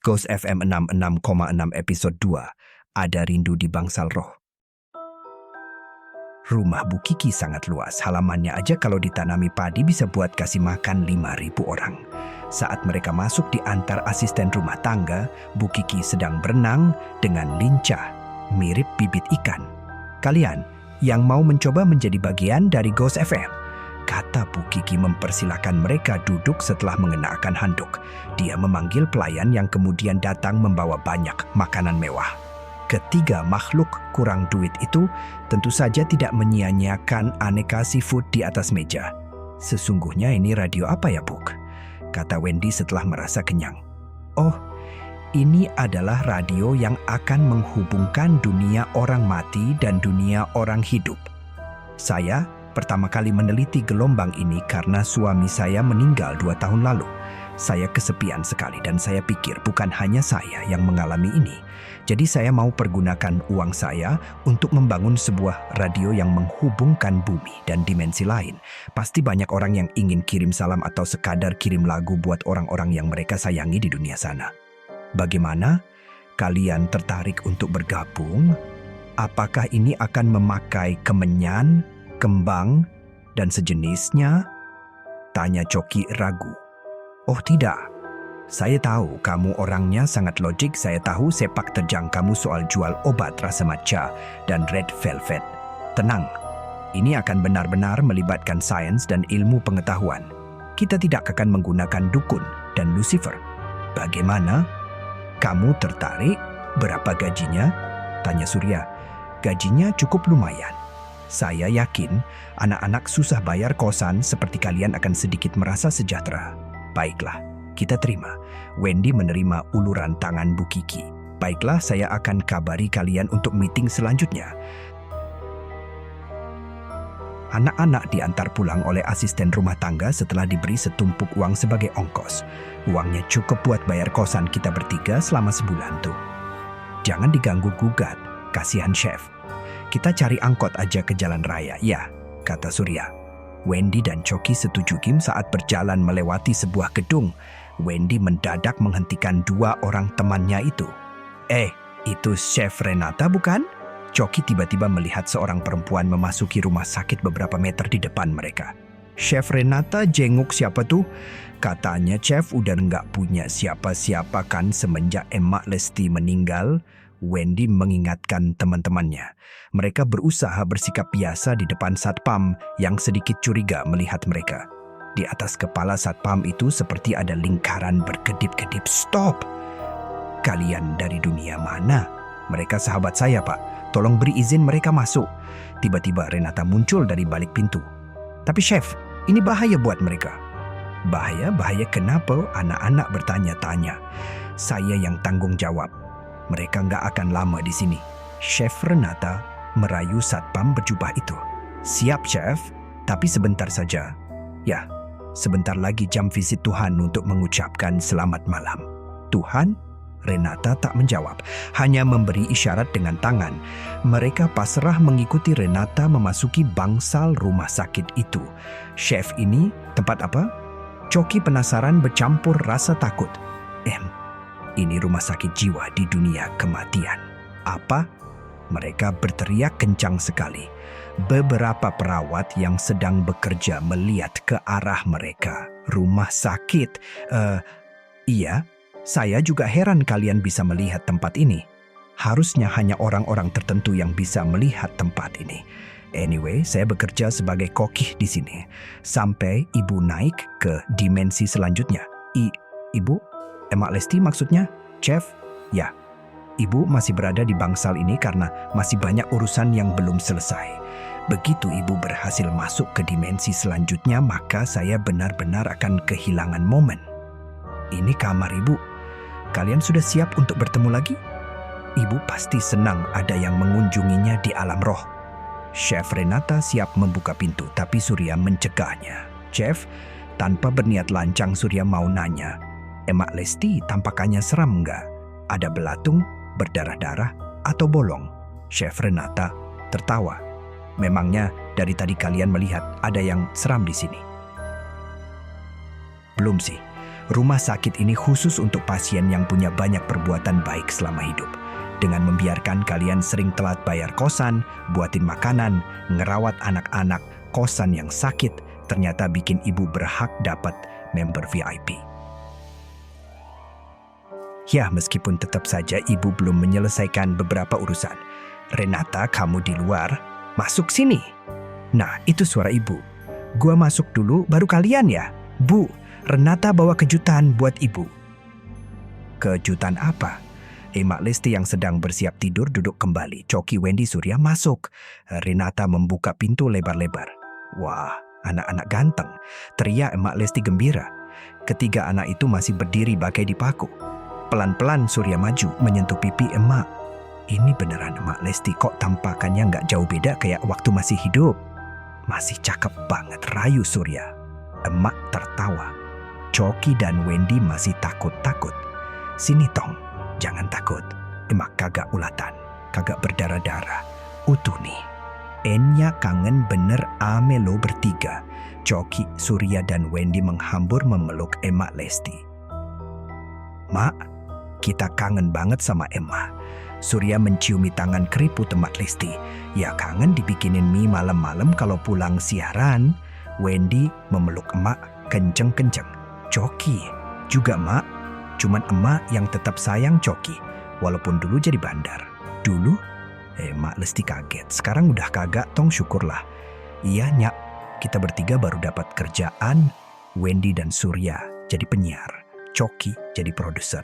Ghost FM 66,6 episode 2. Ada rindu di bangsal roh. Rumah Bu Kiki sangat luas. Halamannya aja kalau ditanami padi bisa buat kasih makan 5.000 orang. Saat mereka masuk di antar asisten rumah tangga, Bu Kiki sedang berenang dengan lincah, mirip bibit ikan. Kalian yang mau mencoba menjadi bagian dari Ghost FM? Kata Bu Kiki mempersilahkan mereka duduk setelah mengenakan handuk. Dia memanggil pelayan yang kemudian datang membawa banyak makanan mewah. Ketiga makhluk kurang duit itu tentu saja tidak menyia-nyiakan aneka seafood di atas meja. Sesungguhnya ini radio apa ya, Buk? Kata Wendy setelah merasa kenyang. Oh, ini adalah radio yang akan menghubungkan dunia orang mati dan dunia orang hidup. Saya pertama kali meneliti gelombang ini karena suami saya meninggal 2 tahun lalu. Saya kesepian sekali dan saya pikir bukan hanya saya yang mengalami ini. Jadi saya mau pergunakan uang saya untuk membangun sebuah radio yang menghubungkan bumi dan dimensi lain. Pasti banyak orang yang ingin kirim salam atau sekadar kirim lagu buat orang-orang yang mereka sayangi di dunia sana. Bagaimana? Kalian tertarik untuk bergabung? Apakah ini akan memakai kemenyan, kembang, dan sejenisnya? Tanya Coki ragu. Oh tidak, saya tahu kamu orangnya sangat logik. Saya tahu sepak terjang kamu soal jual obat rasa matcha dan red velvet. Tenang, ini akan benar-benar melibatkan sains dan ilmu pengetahuan. Kita tidak akan menggunakan dukun dan Lucifer. Bagaimana? Kamu tertarik? Berapa gajinya? Tanya Surya. Gajinya cukup lumayan. Saya yakin anak-anak susah bayar kosan seperti kalian akan sedikit merasa sejahtera. Baiklah, kita terima. Wendy menerima uluran tangan Bu Kiki. Baiklah, saya akan kabari kalian untuk meeting selanjutnya. Anak-anak diantar pulang oleh asisten rumah tangga setelah diberi setumpuk uang sebagai ongkos. Uangnya cukup buat bayar kosan kita bertiga selama sebulan tuh. Jangan diganggu gugat, kasihan chef. Kita cari angkot aja ke jalan raya, ya, kata Surya. Wendy dan Coki setuju. Kim saat berjalan melewati sebuah gedung. Wendy mendadak menghentikan 2 orang temannya itu. Itu Chef Renata bukan? Coki tiba-tiba melihat seorang perempuan memasuki rumah sakit beberapa meter di depan mereka. Chef Renata jenguk siapa tuh? Katanya Chef udah nggak punya siapa-siapa kan semenjak Emak Lesti meninggal. Wendy mengingatkan teman-temannya. Mereka berusaha bersikap biasa di depan satpam yang sedikit curiga melihat mereka. Di atas kepala satpam itu seperti ada lingkaran berkedip-kedip. Stop! Kalian dari dunia mana? Mereka sahabat saya, Pak. Tolong beri izin mereka masuk. Tiba-tiba Renata muncul dari balik pintu. Tapi Chef, ini bahaya buat mereka. Bahaya? Bahaya kenapa? Anak-anak bertanya-tanya. Saya yang tanggung jawab. Mereka nggak akan lama di sini. Chef Renata merayu satpam berjubah itu. Siap, Chef. Tapi sebentar saja. Ya, sebentar lagi jam visit Tuhan untuk mengucapkan selamat malam. Tuhan? Renata tak menjawab. Hanya memberi isyarat dengan tangan. Mereka pasrah mengikuti Renata memasuki bangsal rumah sakit itu. Chef ini tempat apa? Coki penasaran bercampur rasa takut. Ini rumah sakit jiwa di dunia kematian. Apa? Mereka berteriak kencang sekali. Beberapa perawat yang sedang bekerja melihat ke arah mereka. Rumah sakit? Iya, saya juga heran kalian bisa melihat tempat ini. Harusnya hanya orang-orang tertentu yang bisa melihat tempat ini. Anyway, saya bekerja sebagai kokih di sini. Sampai ibu naik ke dimensi selanjutnya. Ibu? Emak Lesti maksudnya? Chef? Ya, ibu masih berada di bangsal ini karena masih banyak urusan yang belum selesai. Begitu ibu berhasil masuk ke dimensi selanjutnya, maka saya benar-benar akan kehilangan momen. Ini kamar ibu. Kalian sudah siap untuk bertemu lagi? Ibu pasti senang ada yang mengunjunginya di alam roh. Chef Renata siap membuka pintu, tapi Surya mencegahnya. Chef, tanpa berniat lancang Surya mau nanya, Emak Lesti tampakannya seram nggak? Ada belatung, berdarah-darah, atau bolong? Chef Renata tertawa. Memangnya dari tadi kalian melihat ada yang seram di sini? Belum sih. Rumah sakit ini khusus untuk pasien yang punya banyak perbuatan baik selama hidup. Dengan membiarkan kalian sering telat bayar kosan, buatin makanan, ngerawat anak-anak, kosan yang sakit, ternyata bikin ibu berhak dapat member VIP. Ya, meskipun tetap saja ibu belum menyelesaikan beberapa urusan. Renata, kamu di luar, masuk sini. Nah, itu suara ibu. Gua masuk dulu, baru kalian ya. Bu, Renata bawa kejutan buat ibu. Kejutan apa? Mak Lesti yang sedang bersiap tidur duduk kembali. Coki, Wendy, Surya masuk. Renata membuka pintu lebar-lebar. Wah, anak-anak ganteng. Teriak Mak Lesti gembira. Ketiga anak itu masih berdiri bagai dipaku. Pelan-pelan Surya maju menyentuh pipi emak. Ini beneran Mak Lesti, kok tampakannya nggak jauh beda kayak waktu masih hidup. Masih cakep banget, rayu Surya. Emak tertawa. Coki dan Wendy masih takut-takut. Sini Tong, jangan takut. Emak kagak ulatan, kagak berdarah-darah. Utuh nih. Enya kangen bener ame lo bertiga. Coki, Surya, dan Wendy menghambur memeluk Emak Lesti. Mak, kita kangen banget sama Emak. Surya menciumi tangan keriput Emak Lesti. Ya kangen dibikinin mie malam-malam kalau pulang siaran. Wendy memeluk emak kenceng-kenceng. Coki, juga mak. Cuman emak yang tetap sayang Coki. Walaupun dulu jadi bandar. Dulu? Emak Lesti kaget. Sekarang udah kagak, Tong, syukurlah. Iya, Nyak. Kita bertiga baru dapat kerjaan. Wendy dan Surya jadi penyiar. Coki jadi produser.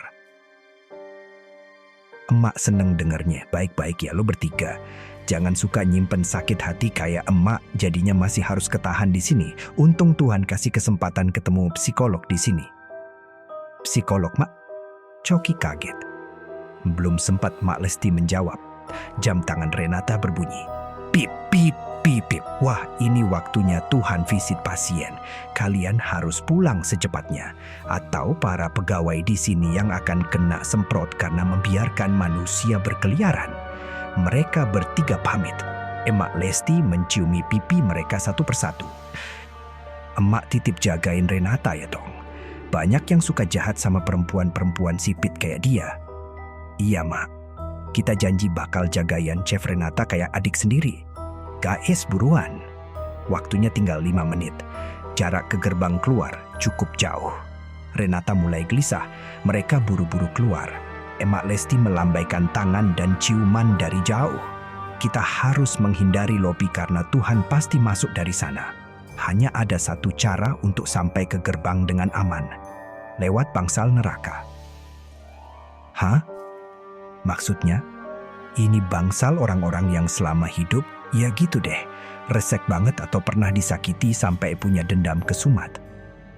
Emak seneng dengernya. Baik-baik ya lo bertiga. Jangan suka nyimpen sakit hati kayak emak, jadinya masih harus ketahan di sini. Untung Tuhan kasih kesempatan ketemu psikolog di sini. Psikolog, Mak? Coki kaget. Belum sempat Mak Lesti menjawab. Jam tangan Renata berbunyi. Pip, pip, pip, pip. Wah, ini waktunya Tuhan visit pasien. Kalian harus pulang secepatnya. Atau para pegawai di sini yang akan kena semprot karena membiarkan manusia berkeliaran. Mereka bertiga pamit. Emak Lesti menciumi pipi mereka satu persatu. Emak titip jagain Renata ya, Tong. Banyak yang suka jahat sama perempuan-perempuan sipit kayak dia. Iya, Mak. Kita janji bakal jagain Chef Renata kayak adik sendiri. Guys, buruan. Waktunya tinggal 5 menit. Jarak ke gerbang keluar cukup jauh. Renata mulai gelisah. Mereka buru-buru keluar. Emak Lesti melambaikan tangan dan ciuman dari jauh. Kita harus menghindari lobi karena Tuhan pasti masuk dari sana. Hanya ada satu cara untuk sampai ke gerbang dengan aman. Lewat bangsal neraka. Hah? Maksudnya? Ini bangsal orang-orang yang selama hidup? Ya gitu deh. Resek banget atau pernah disakiti sampai punya dendam kesumat.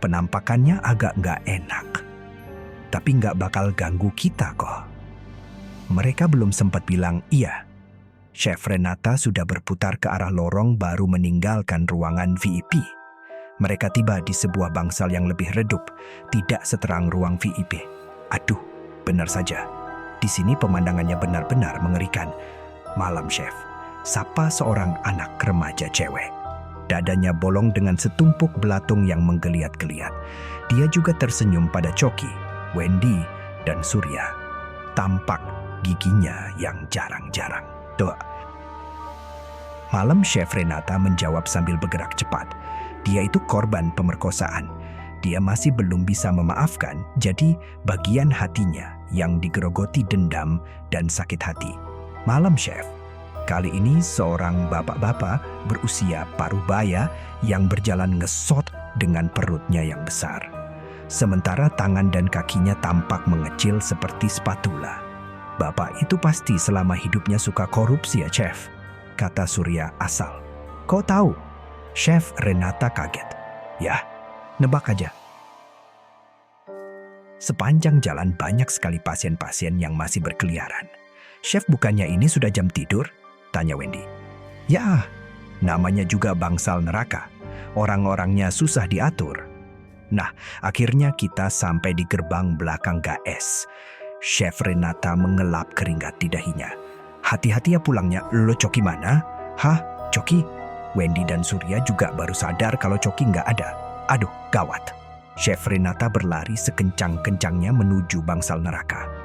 Penampakannya agak nggak enak. Tapi nggak bakal ganggu kita kok. Mereka belum sempat bilang iya. Chef Renata sudah berputar ke arah lorong baru meninggalkan ruangan VIP. Mereka tiba di sebuah bangsal yang lebih redup, tidak seterang ruang VIP. Aduh, benar saja. Di sini pemandangannya benar-benar mengerikan. Malam, Chef. Sapa seorang anak remaja cewek. Dadanya bolong dengan setumpuk belatung yang menggeliat-geliat. Dia juga tersenyum pada Coki, Wendy, dan Surya. Tampak giginya yang jarang-jarang. Tuh. Malam Chef Renata menjawab sambil bergerak cepat. Dia itu korban pemerkosaan. Dia masih belum bisa memaafkan, jadi bagian hatinya yang digerogoti dendam dan sakit hati. Malam Chef. Kali ini seorang bapak-bapak berusia parubaya yang berjalan ngesot dengan perutnya yang besar. Sementara tangan dan kakinya tampak mengecil seperti spatula. Bapak itu pasti selama hidupnya suka korupsi ya, Chef, kata Surya asal. Kau tahu? Chef Renata kaget. Ya, nebak aja. Sepanjang jalan banyak sekali pasien-pasien yang masih berkeliaran. Chef, bukannya ini sudah jam tidur? Tanya Wendy. Ya, namanya juga bangsal neraka. Orang-orangnya susah diatur. Nah, akhirnya kita sampai di gerbang belakang GAS. Chef Renata mengelap keringat di dahinya. Hati-hati ya pulangnya. Lo Coki mana? Hah? Coki? Wendy dan Surya juga baru sadar kalau Coki nggak ada. Aduh, gawat. Chef Renata berlari sekencang-kencangnya menuju bangsal neraka.